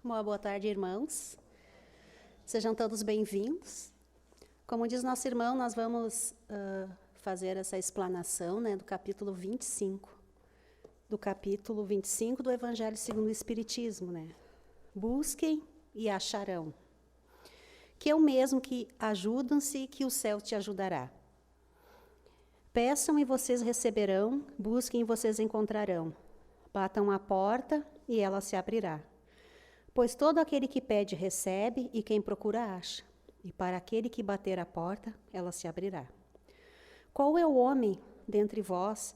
Uma boa tarde, irmãos. Sejam todos bem-vindos. Como diz nosso irmão, nós vamos fazer essa explanação, do capítulo 25. Do capítulo 25 do Evangelho segundo o Espiritismo, Busquem e acharão. Que eu mesmo que ajudam-se, que o céu te ajudará. Peçam e vocês receberão, busquem e vocês encontrarão. Batam à porta e ela se abrirá. Pois todo aquele que pede recebe, e quem procura acha. E para aquele que bater à porta, ela se abrirá. Qual é o homem dentre vós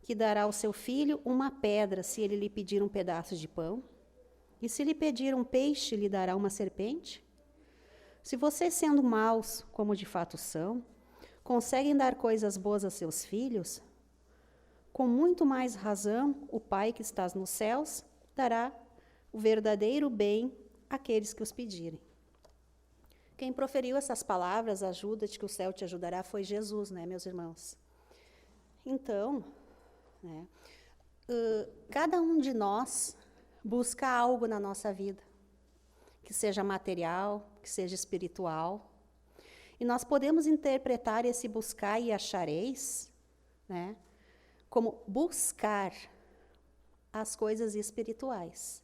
que dará ao seu filho uma pedra se ele lhe pedir um pedaço de pão? E se lhe pedir um peixe, lhe dará uma serpente? Se vocês, sendo maus, como de fato são, conseguem dar coisas boas a seus filhos, com muito mais razão o Pai que estás nos céus dará o verdadeiro bem àqueles que os pedirem. Quem proferiu essas palavras, ajuda-te que o céu te ajudará, foi Jesus, meus irmãos? Então, cada um de nós busca algo na nossa vida, que seja material, que seja espiritual, e nós podemos interpretar esse buscar e achareis, como buscar as coisas espirituais.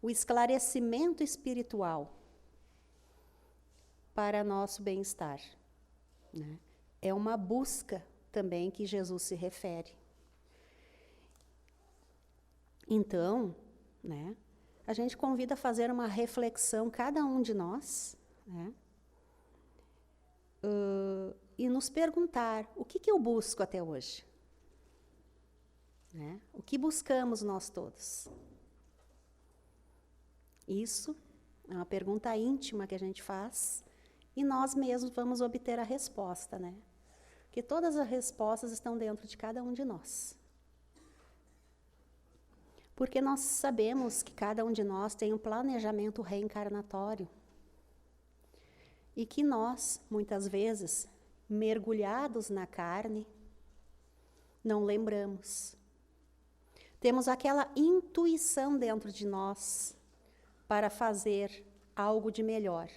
O esclarecimento espiritual para nosso bem-estar. É uma busca também que Jesus se refere. Então, a gente convida a fazer uma reflexão, cada um de nós, e nos perguntar, o que eu busco até hoje? O que buscamos nós todos? Isso é uma pergunta íntima que a gente faz e nós mesmos vamos obter a resposta, Porque todas as respostas estão dentro de cada um de nós. Porque nós sabemos que cada um de nós tem um planejamento reencarnatório e que nós, muitas vezes, mergulhados na carne, não lembramos. Temos aquela intuição dentro de nós para fazer algo de melhor.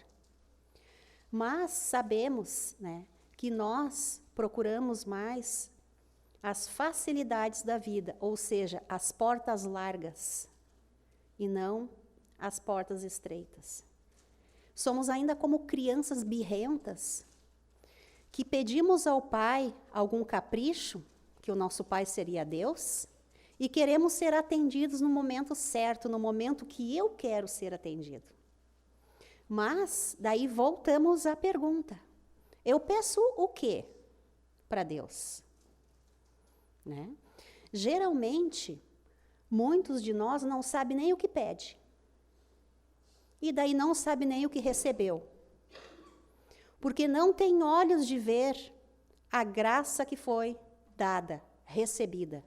Mas sabemos, que nós procuramos mais as facilidades da vida, ou seja, as portas largas, e não as portas estreitas. Somos ainda como crianças birrentas, que pedimos ao Pai algum capricho, que o nosso Pai seria Deus, e queremos ser atendidos no momento certo, no momento que eu quero ser atendido. Mas, daí voltamos à pergunta. Eu peço o quê para Deus? Geralmente, muitos de nós não sabem nem o que pede. E daí não sabe nem o que recebeu. Porque não tem olhos de ver a graça que foi dada, recebida.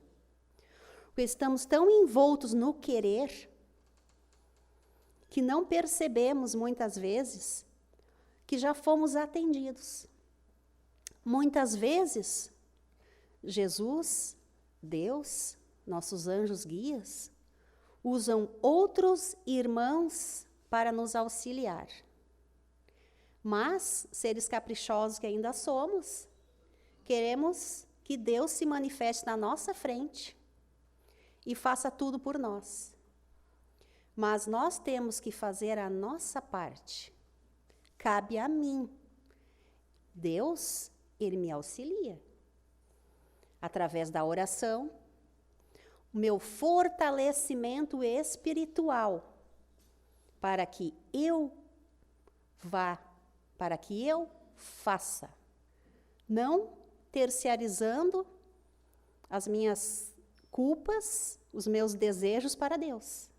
Porque estamos tão envoltos no querer que não percebemos muitas vezes que já fomos atendidos. Muitas vezes, Jesus, Deus, nossos anjos guias, usam outros irmãos para nos auxiliar. Mas, seres caprichosos que ainda somos, queremos que Deus se manifeste na nossa frente e faça tudo por nós. Mas nós temos que fazer a nossa parte. Cabe a mim. Deus, Ele me auxilia. Através da oração, o meu fortalecimento espiritual, para que eu vá, para que eu faça. Não terciarizando as minhas culpas, os meus desejos para Deus.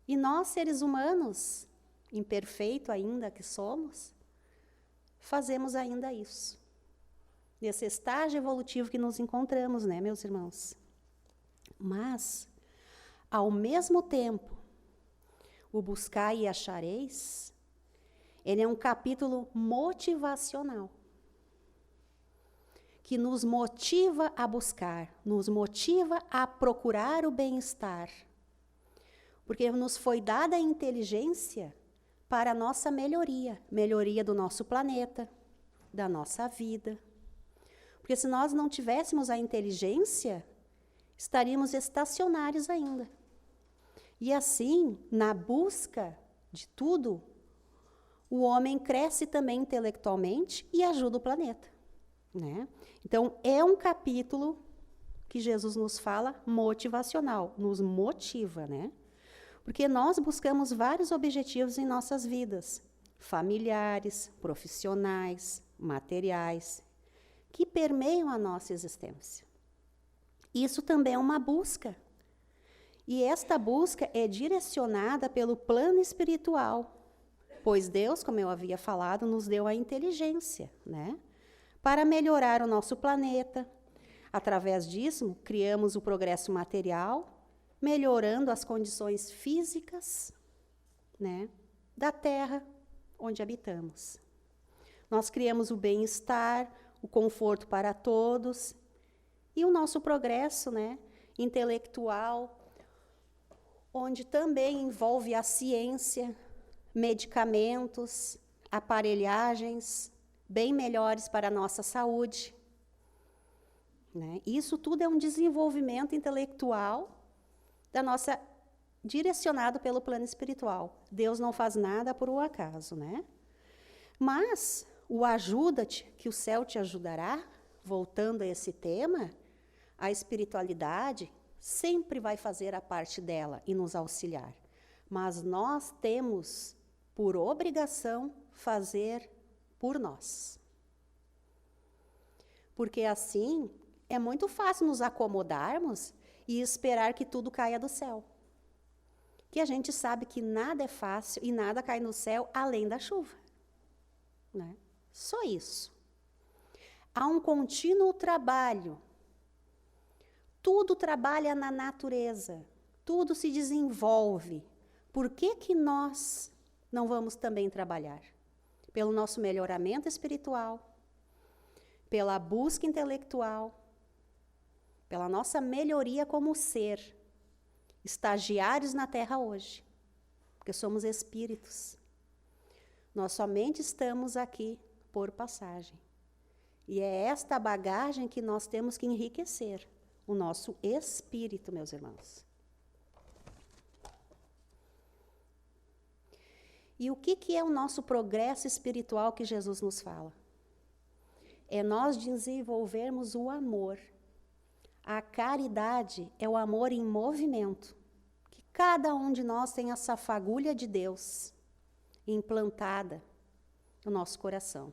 E nós, seres humanos, imperfeito ainda que somos, fazemos ainda isso. Nesse estágio evolutivo que nos encontramos, meus irmãos? Mas, ao mesmo tempo, o buscar e achareis, ele é um capítulo motivacional, que nos motiva a buscar, nos motiva a procurar o bem-estar. Porque nos foi dada a inteligência para a nossa melhoria, melhoria do nosso planeta, da nossa vida. Porque se nós não tivéssemos a inteligência, estaríamos estacionários ainda. E assim, na busca de tudo, o homem cresce também intelectualmente e ajuda o planeta, né? Então, é um capítulo que Jesus nos fala motivacional, nos motiva, né? Porque nós buscamos vários objetivos em nossas vidas, familiares, profissionais, materiais, que permeiam a nossa existência. Isso também é uma busca. E esta busca é direcionada pelo plano espiritual, pois Deus, como eu havia falado, nos deu a inteligência, né? Para melhorar o nosso planeta. Através disso, criamos o progresso material, melhorando as condições físicas, né, da terra onde habitamos. Nós criamos o bem-estar, o conforto para todos e o nosso progresso, né, intelectual, onde também envolve a ciência, medicamentos, aparelhagens bem melhores para a nossa saúde, né? Isso tudo é um desenvolvimento intelectual da nossa, direcionado pelo plano espiritual. Deus não faz nada por um acaso, né? Mas o ajuda-te, que o céu te ajudará, voltando a esse tema, a espiritualidade sempre vai fazer a parte dela e nos auxiliar. Mas nós temos, por obrigação, fazer por nós. Porque assim, é muito fácil nos acomodarmos e esperar que tudo caia do céu. Que a gente sabe que nada é fácil e nada cai no céu além da chuva, né? Só isso. Há um contínuo trabalho. Tudo trabalha na natureza. Tudo se desenvolve. Por que nós não vamos também trabalhar? Pelo nosso melhoramento espiritual, pela busca intelectual, pela nossa melhoria como ser, estagiários na Terra hoje, porque somos espíritos. Nós somente estamos aqui por passagem. E é esta bagagem que nós temos que enriquecer, o nosso espírito, meus irmãos. E o que é o nosso progresso espiritual que Jesus nos fala? É nós desenvolvermos o amor. A caridade é o amor em movimento. Que cada um de nós tem essa fagulha de Deus implantada no nosso coração.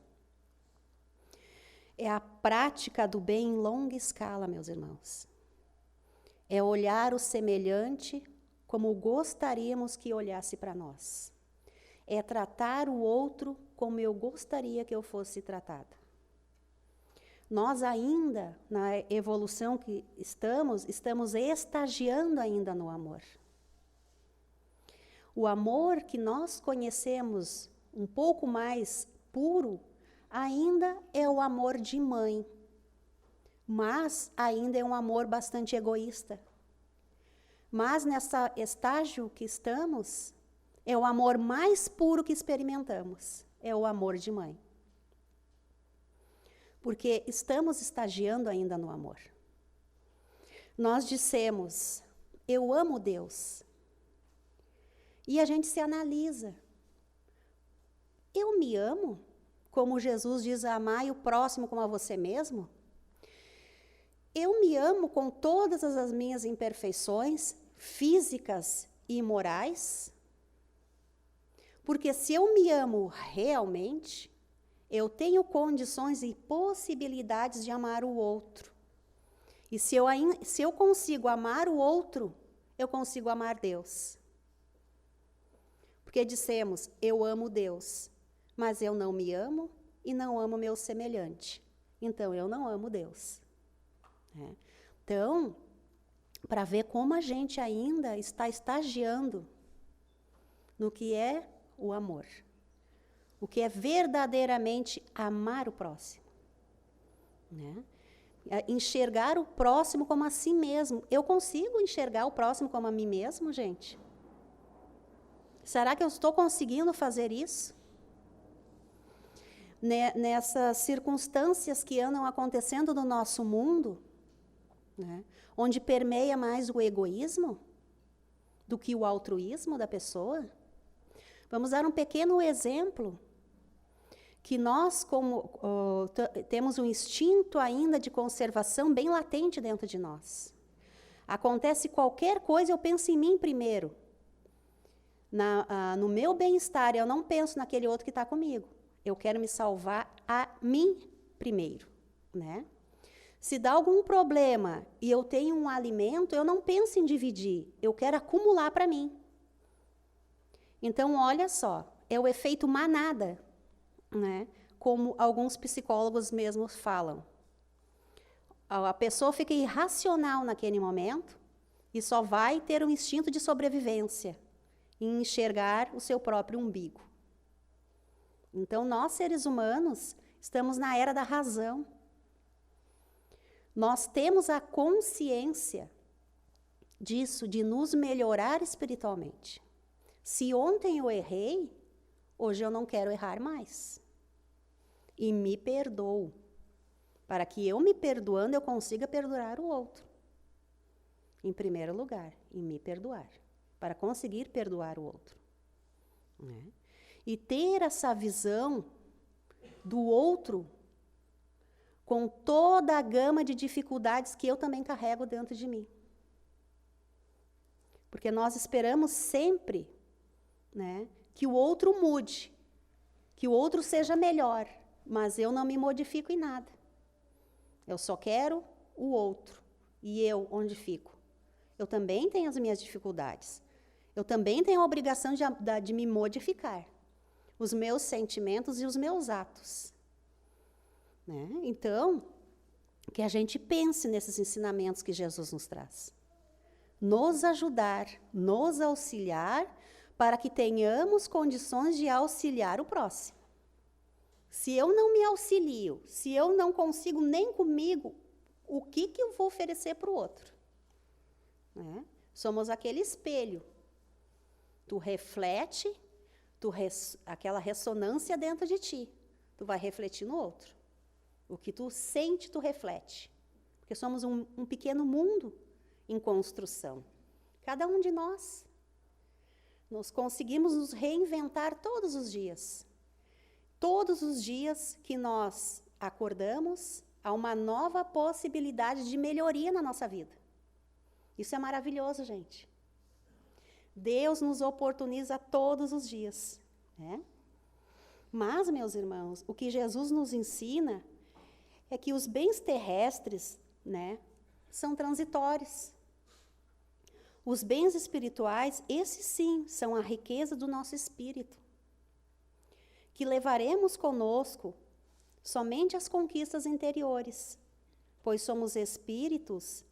É a prática do bem em longa escala, meus irmãos. É olhar o semelhante como gostaríamos que olhasse para nós. É tratar o outro como eu gostaria que eu fosse tratada. Nós ainda, na evolução que estamos estagiando ainda no amor. O amor que nós conhecemos um pouco mais puro, ainda é o amor de mãe, mas ainda é um amor bastante egoísta. Mas nesse estágio que estamos, é o amor mais puro que experimentamos, é o amor de mãe. Porque estamos estagiando ainda no amor. Nós dissemos, eu amo Deus. E a gente se analisa. Eu me amo? Como Jesus diz, amai o próximo como a você mesmo? Eu me amo com todas as minhas imperfeições físicas e morais? Porque se eu me amo realmente, eu tenho condições e possibilidades de amar o outro. E se eu consigo amar o outro, eu consigo amar Deus. Porque dissemos, eu amo Deus, mas eu não me amo e não amo meu semelhante. Então, eu não amo Deus. Né? Então, para ver como a gente ainda está estagiando no que é o amor. O que é verdadeiramente amar o próximo. Né? Enxergar o próximo como a si mesmo. Eu consigo enxergar o próximo como a mim mesmo, gente? Será que eu estou conseguindo fazer isso? Nessas circunstâncias que andam acontecendo no nosso mundo, né, onde permeia mais o egoísmo do que o altruísmo da pessoa. Vamos dar um pequeno exemplo, que nós, como temos um instinto ainda de conservação bem latente dentro de nós. Acontece qualquer coisa, eu penso em mim primeiro. No meu bem-estar, eu não penso naquele outro que está comigo. Eu quero me salvar a mim primeiro, né? Se dá algum problema e eu tenho um alimento, eu não penso em dividir, eu quero acumular para mim. Então, olha só, é o efeito manada, né? Como alguns psicólogos mesmos falam. A pessoa fica irracional naquele momento e só vai ter um instinto de sobrevivência, em enxergar o seu próprio umbigo. Então, nós, seres humanos, estamos na era da razão. Nós temos a consciência disso, de nos melhorar espiritualmente. Se ontem eu errei, hoje eu não quero errar mais. E me perdoo, para que eu me perdoando, eu consiga perdoar o outro. Em primeiro lugar, e me perdoar, para conseguir perdoar o outro. Né? E ter essa visão do outro com toda a gama de dificuldades que eu também carrego dentro de mim. Porque nós esperamos sempre, né, que o outro mude, que o outro seja melhor, mas eu não me modifico em nada. Eu só quero o outro. E eu, onde fico? Eu também tenho as minhas dificuldades. Eu também tenho a obrigação de me modificar. Os meus sentimentos e os meus atos. Né? Então, que a gente pense nesses ensinamentos que Jesus nos traz. Nos ajudar, nos auxiliar, para que tenhamos condições de auxiliar o próximo. Se eu não me auxilio, se eu não consigo nem comigo, o que eu vou oferecer para o outro? Né? Somos aquele espelho. Tu reflete, aquela ressonância dentro de ti. Tu vai refletir no outro. O que tu sente, tu reflete. Porque somos um pequeno mundo em construção. Cada um de nós. Nós conseguimos nos reinventar todos os dias. Todos os dias que nós acordamos, há uma nova possibilidade de melhoria na nossa vida. Isso é maravilhoso, gente. Deus nos oportuniza todos os dias. Né? Mas, meus irmãos, o que Jesus nos ensina é que os bens terrestres, né, são transitórios. Os bens espirituais, esses sim, são a riqueza do nosso espírito, que levaremos conosco somente as conquistas interiores, pois somos espíritos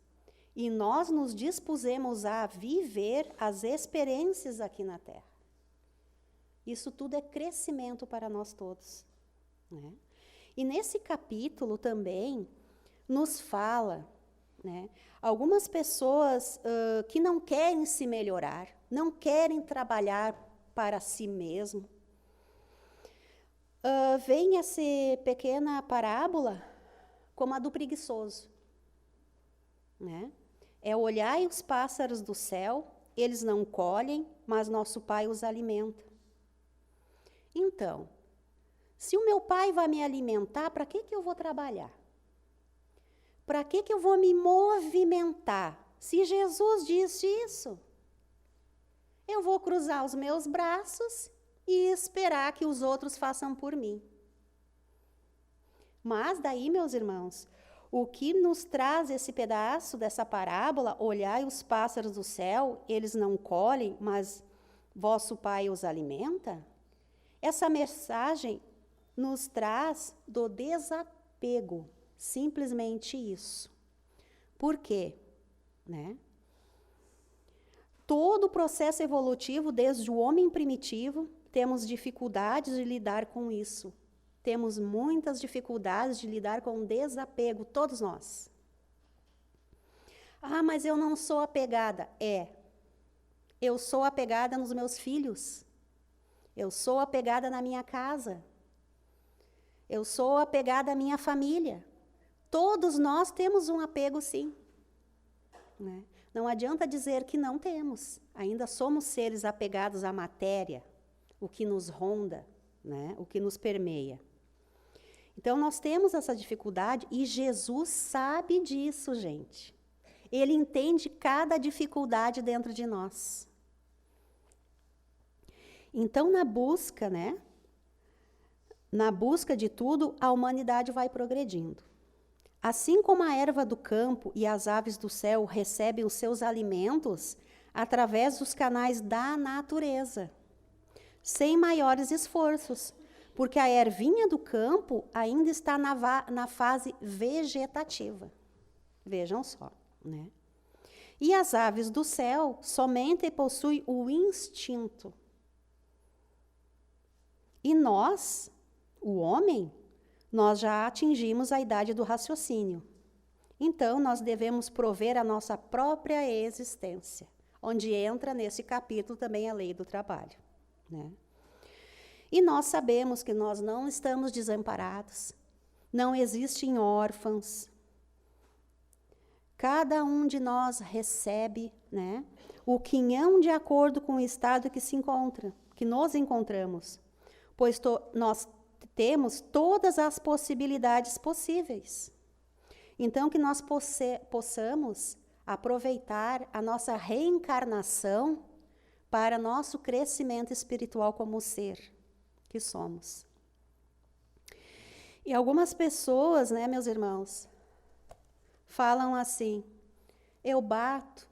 e nós nos dispusemos a viver as experiências aqui na Terra. Isso tudo é crescimento para nós todos. Né? E nesse capítulo também nos fala, né, algumas pessoas que não querem se melhorar, não querem trabalhar para si mesmo. Vem essa pequena parábola como a do preguiçoso. Né? É olhar os pássaros do céu, eles não colhem, mas nosso Pai os alimenta. Então, se o meu Pai vai me alimentar, para que eu vou trabalhar? Para que eu vou me movimentar? Se Jesus disse isso, eu vou cruzar os meus braços e esperar que os outros façam por mim. Mas daí, meus irmãos, o que nos traz esse pedaço dessa parábola, olhai os pássaros do céu, eles não colhem, mas vosso Pai os alimenta? Essa mensagem nos traz do desapego, simplesmente isso. Por quê? Né? Todo o processo evolutivo, desde o homem primitivo, temos dificuldades de lidar com isso. Temos muitas dificuldades de lidar com o desapego, todos nós. Ah, mas eu não sou apegada. Eu sou apegada nos meus filhos. Eu sou apegada na minha casa. Eu sou apegada à minha família. Todos nós temos um apego, sim. Né? Não adianta dizer que não temos. Ainda somos seres apegados à matéria, o que nos ronda, né? O que nos permeia. Então, nós temos essa dificuldade e Jesus sabe disso, gente. Ele entende cada dificuldade dentro de nós. Então, na busca, né? Na busca de tudo, a humanidade vai progredindo. Assim como a erva do campo e as aves do céu recebem os seus alimentos através dos canais da natureza, sem maiores esforços, porque a ervinha do campo ainda está na fase vegetativa. Vejam só, né? E as aves do céu somente possuem o instinto. E nós, o homem, nós já atingimos a idade do raciocínio. Então, nós devemos prover a nossa própria existência, onde entra nesse capítulo também a lei do trabalho, né? E nós sabemos que nós não estamos desamparados, não existem órfãos. Cada um de nós recebe, né, o quinhão de acordo com o estado que se encontra, que nos encontramos, pois nós temos todas as possibilidades possíveis. Então, que nós possamos aproveitar a nossa reencarnação para nosso crescimento espiritual como ser que somos. E algumas pessoas, né, meus irmãos, falam assim: eu bato,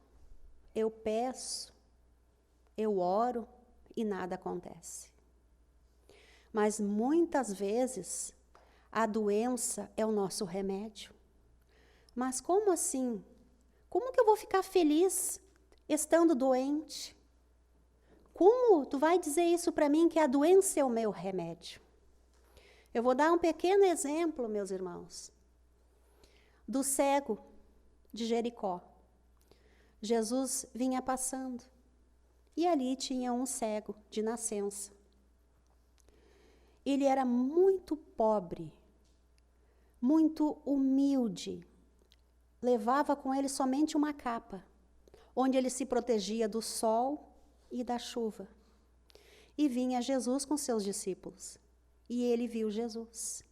eu peço, eu oro e nada acontece. Mas muitas vezes a doença é o nosso remédio. Mas como assim? Como que eu vou ficar feliz estando doente? Como tu vai dizer isso para mim, que a doença é o meu remédio? Eu vou dar um pequeno exemplo, meus irmãos, do cego de Jericó. Jesus vinha passando e ali tinha um cego de nascença. Ele era muito pobre, muito humilde. Levava com ele somente uma capa, onde ele se protegia do sol e da chuva. E vinha Jesus com seus discípulos. E ele viu Jesus.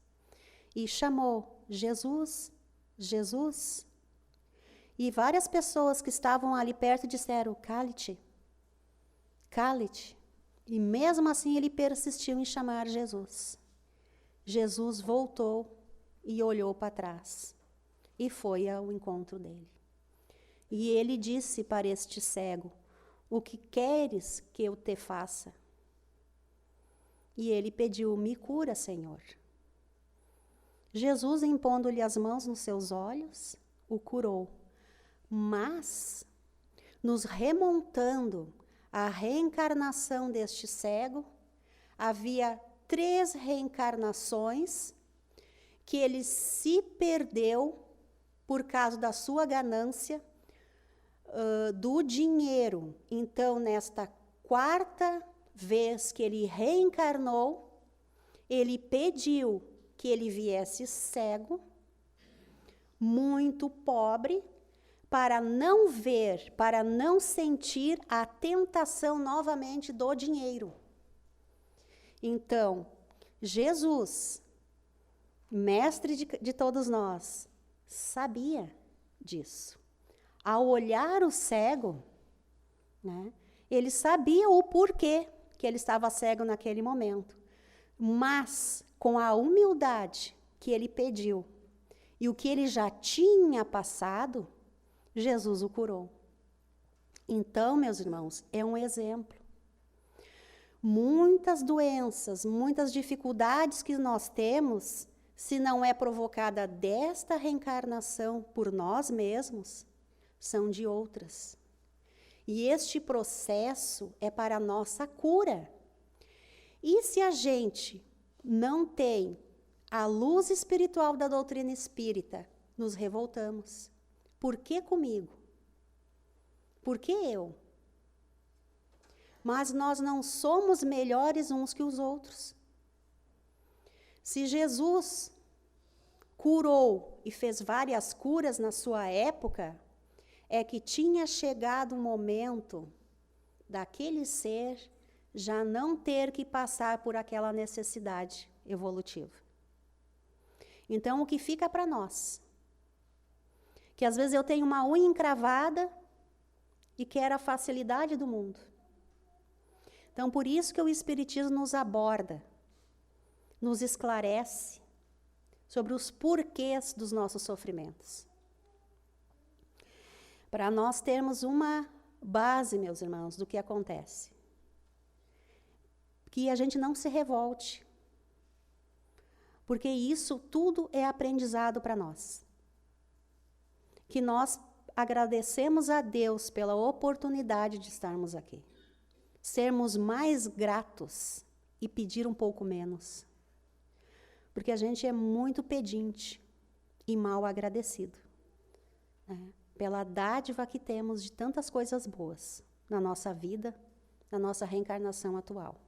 E chamou: Jesus, Jesus. E várias pessoas que estavam ali perto disseram: cale-te, cale-te. E mesmo assim ele persistiu em chamar Jesus. Jesus voltou e olhou para trás. E foi ao encontro dele. E ele disse para este cego: o que queres que eu te faça? E ele pediu: me cura, Senhor. Jesus, impondo-lhe as mãos nos seus olhos, o curou. Mas, nos remontando à reencarnação deste cego, havia 3 reencarnações que ele se perdeu por causa da sua ganância, do dinheiro. Então, nesta 4ª vez que ele reencarnou, ele pediu que ele viesse cego, muito pobre, para não ver, para não sentir a tentação novamente do dinheiro. Então, Jesus, mestre de todos nós, sabia disso. Ao olhar o cego, né, ele sabia o porquê que ele estava cego naquele momento. Mas, com a humildade que ele pediu e o que ele já tinha passado, Jesus o curou. Então, meus irmãos, é um exemplo. Muitas doenças, muitas dificuldades que nós temos, se não é provocada desta reencarnação por nós mesmos, são de outras. E este processo é para a nossa cura. E se a gente não tem a luz espiritual da doutrina espírita, nos revoltamos. Por que comigo? Por que eu? mas nós não somos melhores uns que os outros. Se Jesus curou e fez várias curas na sua época, é que tinha chegado o momento daquele ser já não ter que passar por aquela necessidade evolutiva. Então, o que fica para nós? Que às vezes eu tenho uma unha encravada e quero a facilidade do mundo. Então, por isso que o Espiritismo nos aborda, nos esclarece sobre os porquês dos nossos sofrimentos. Para nós termos uma base, meus irmãos, do que acontece. Que a gente não se revolte. Porque isso tudo é aprendizado para nós. Que nós agradecemos a Deus pela oportunidade de estarmos aqui. Sermos mais gratos e pedir um pouco menos. Porque a gente é muito pedinte e mal agradecido, né? Pela dádiva que temos de tantas coisas boas na nossa vida, na nossa reencarnação atual.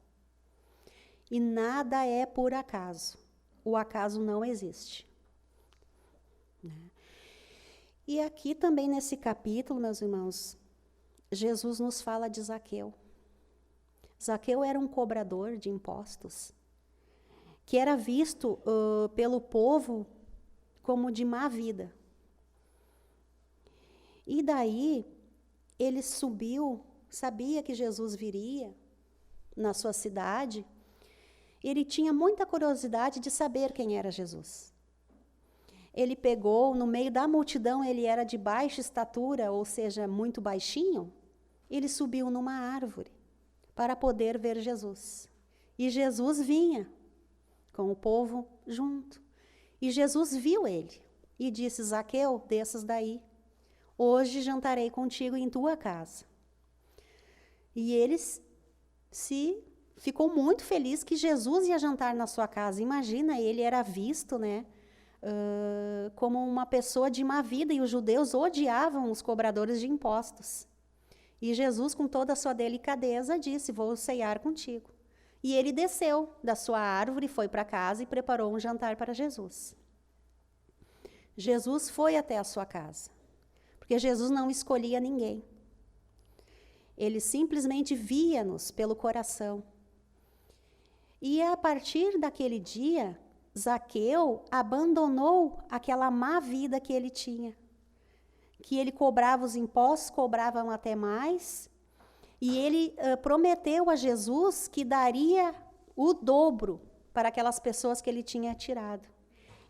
E nada é por acaso. O acaso não existe, né? E aqui também nesse capítulo, meus irmãos, Jesus nos fala de Zaqueu. Zaqueu era um cobrador de impostos, que era visto pelo povo como de má vida. E daí, ele subiu, sabia que Jesus viria na sua cidade, ele tinha muita curiosidade de saber quem era Jesus. Ele pegou, no meio da multidão, ele era de baixa estatura, ou seja, muito baixinho, ele subiu numa árvore para poder ver Jesus. E Jesus vinha com o povo junto. E Jesus viu ele e disse: Zaqueu, desças daí. Hoje jantarei contigo em tua casa. E ele ficou muito feliz que Jesus ia jantar na sua casa. Imagina, ele era visto, né, como uma pessoa de má vida, e os judeus odiavam os cobradores de impostos. E Jesus, com toda a sua delicadeza, disse: vou ceiar contigo. E ele desceu da sua árvore, foi para casa e preparou um jantar para Jesus. Jesus foi até a sua casa, porque Jesus não escolhia ninguém. Ele simplesmente via-nos pelo coração. E a partir daquele dia, Zaqueu abandonou aquela má vida que ele tinha. Que ele cobrava os impostos, cobravam até mais. E ele prometeu a Jesus que daria o dobro para aquelas pessoas que ele tinha tirado.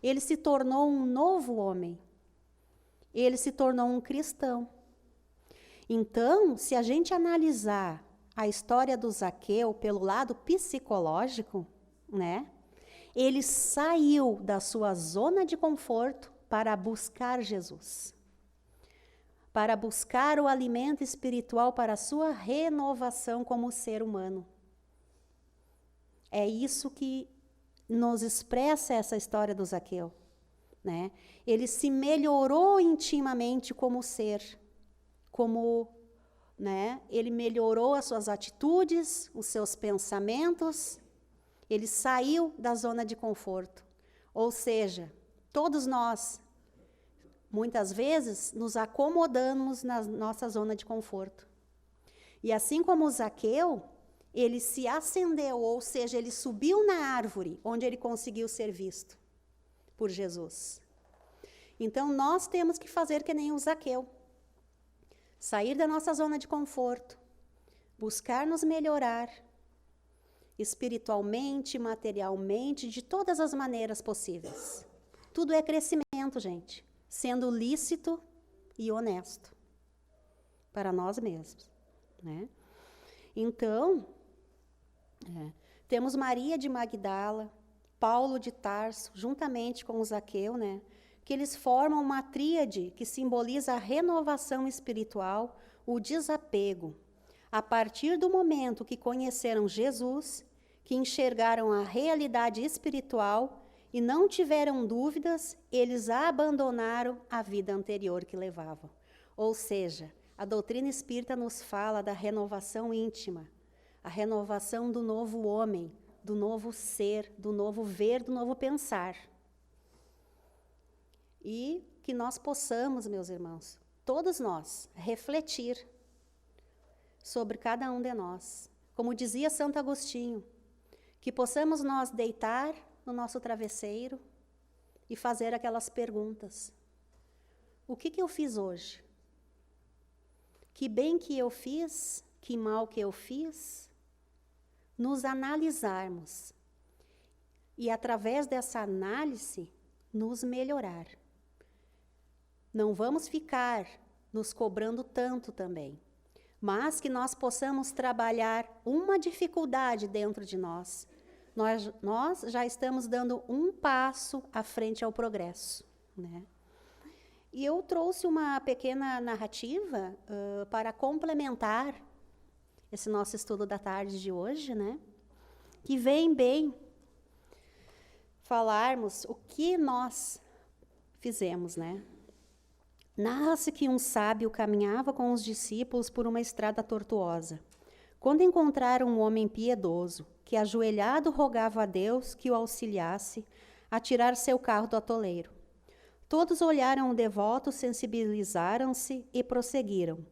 Ele se tornou um novo homem. Ele se tornou um cristão. Então, se a gente analisar a história do Zaqueu pelo lado psicológico, né, ele saiu da sua zona de conforto para buscar Jesus, para buscar o alimento espiritual para a sua renovação como ser humano. É isso que nos expressa essa história do Zaqueu, né? Ele se melhorou intimamente como ser, né? Ele melhorou as suas atitudes, os seus pensamentos, ele saiu da zona de conforto. Ou seja, todos nós, muitas vezes, nos acomodamos na nossa zona de conforto. E assim como o Zaqueu, ele se ascendeu, ou seja, ele subiu na árvore, onde ele conseguiu ser visto por Jesus. Então, nós temos que fazer que nem o Zaqueu. Sair da nossa zona de conforto, buscar nos melhorar, espiritualmente, materialmente, de todas as maneiras possíveis. Tudo é crescimento, gente, sendo lícito e honesto para nós mesmos, né? Então, temos Maria de Magdala, Paulo de Tarso, juntamente com o Zaqueu, né? Que eles formam uma tríade que simboliza a renovação espiritual, o desapego. A partir do momento que conheceram Jesus, que enxergaram a realidade espiritual e não tiveram dúvidas, eles abandonaram a vida anterior que levavam. Ou seja, a doutrina espírita nos fala da renovação íntima, a renovação do novo homem, do novo ser, do novo ver, do novo pensar. E que nós possamos, meus irmãos, todos nós, refletir sobre cada um de nós. Como dizia Santo Agostinho, que possamos nós deitar no nosso travesseiro e fazer aquelas perguntas. O que eu fiz hoje? Que bem que eu fiz? Que mal que eu fiz? Nos analisarmos. E através dessa análise, nos melhorar. Não vamos ficar nos cobrando tanto também, mas que nós possamos trabalhar uma dificuldade dentro de nós. Nós já estamos dando um passo à frente ao progresso, né? E eu trouxe uma pequena narrativa para complementar esse nosso estudo da tarde de hoje, né? Que vem bem falarmos o que nós fizemos, né? Narra-se que um sábio caminhava com os discípulos por uma estrada tortuosa, quando encontraram um homem piedoso, que ajoelhado rogava a Deus que o auxiliasse a tirar seu carro do atoleiro. Todos olharam o devoto, sensibilizaram-se e prosseguiram.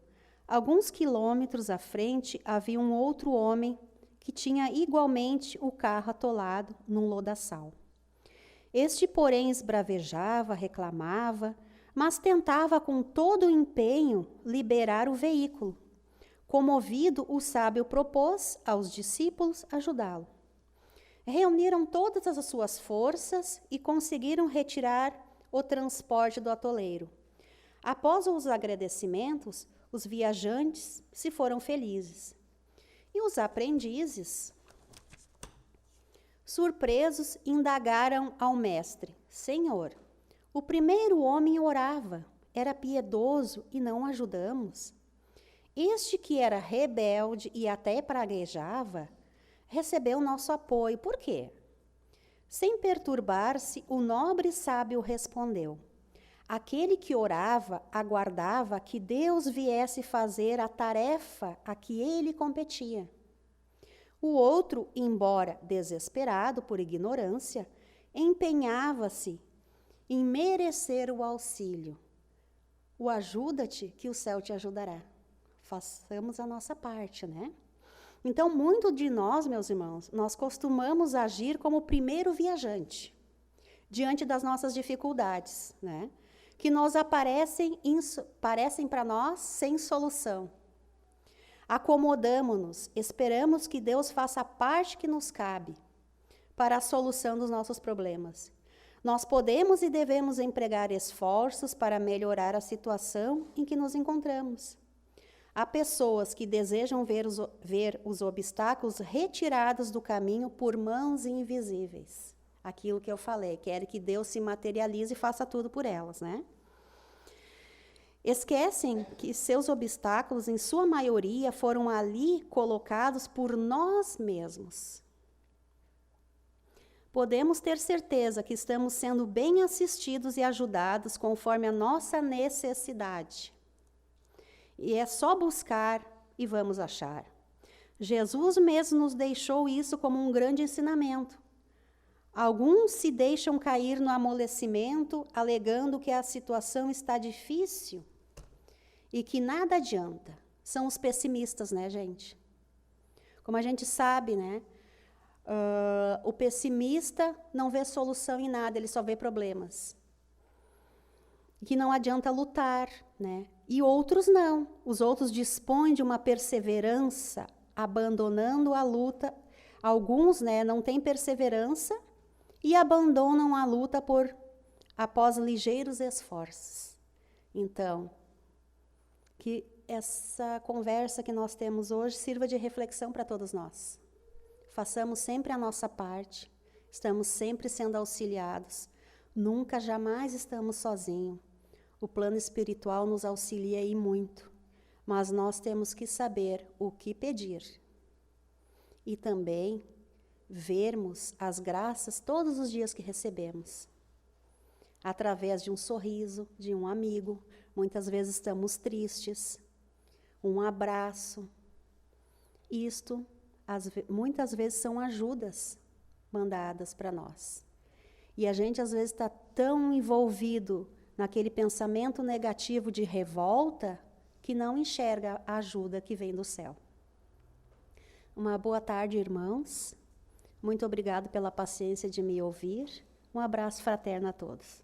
Alguns quilômetros à frente havia um outro homem que tinha igualmente o carro atolado num lodaçal. Este, porém, esbravejava, reclamava, mas tentava com todo o empenho liberar o veículo. Comovido, o sábio propôs aos discípulos ajudá-lo. Reuniram todas as suas forças e conseguiram retirar o transporte do atoleiro. Após os agradecimentos, os viajantes se foram felizes. E os aprendizes, surpresos, indagaram ao mestre: Senhor, o primeiro homem orava, era piedoso e não ajudamos. Este que era rebelde e até praguejava, recebeu nosso apoio. Por quê? Sem perturbar-se, o nobre sábio respondeu: aquele que orava aguardava que Deus viesse fazer a tarefa a que ele competia. O outro, embora desesperado por ignorância, empenhava-se em merecer o auxílio. O ajuda-te, que o céu te ajudará. Façamos a nossa parte, né? Então, muito de nós, meus irmãos, nós costumamos agir como o primeiro viajante, diante das nossas dificuldades, né? Que nos parecem para nós sem solução. Acomodamo-nos, esperamos que Deus faça a parte que nos cabe para a solução dos nossos problemas. Nós podemos e devemos empregar esforços para melhorar a situação em que nos encontramos. Há pessoas que desejam ver os obstáculos retirados do caminho por mãos invisíveis. Aquilo que eu falei, querem que Deus se materialize e faça tudo por elas, né? Esquecem que seus obstáculos, em sua maioria, foram ali colocados por nós mesmos. Podemos ter certeza que estamos sendo bem assistidos e ajudados conforme a nossa necessidade. E é só buscar e vamos achar. Jesus mesmo nos deixou isso como um grande ensinamento. Alguns se deixam cair no amolecimento, alegando que a situação está difícil e que nada adianta. São os pessimistas, né, gente? Como a gente sabe, né? O pessimista não vê solução em nada, ele só vê problemas. E que não adianta lutar, né? E outros não. Os outros dispõem de uma perseverança, abandonando a luta. Alguns, né, não têm perseverança e abandonam a luta após ligeiros esforços. Então, que essa conversa que nós temos hoje sirva de reflexão para todos nós. Façamos sempre a nossa parte, estamos sempre sendo auxiliados, nunca, jamais estamos sozinhos. O plano espiritual nos auxilia e muito, mas nós temos que saber o que pedir. E também vermos as graças todos os dias que recebemos. Através de um sorriso, de um amigo, muitas vezes estamos tristes, um abraço. Isto muitas vezes são ajudas mandadas para nós. E a gente, às vezes, está tão envolvido naquele pensamento negativo de revolta que não enxerga a ajuda que vem do céu. Uma boa tarde, irmãos. Muito obrigado pela paciência de me ouvir. Um abraço fraterno a todos.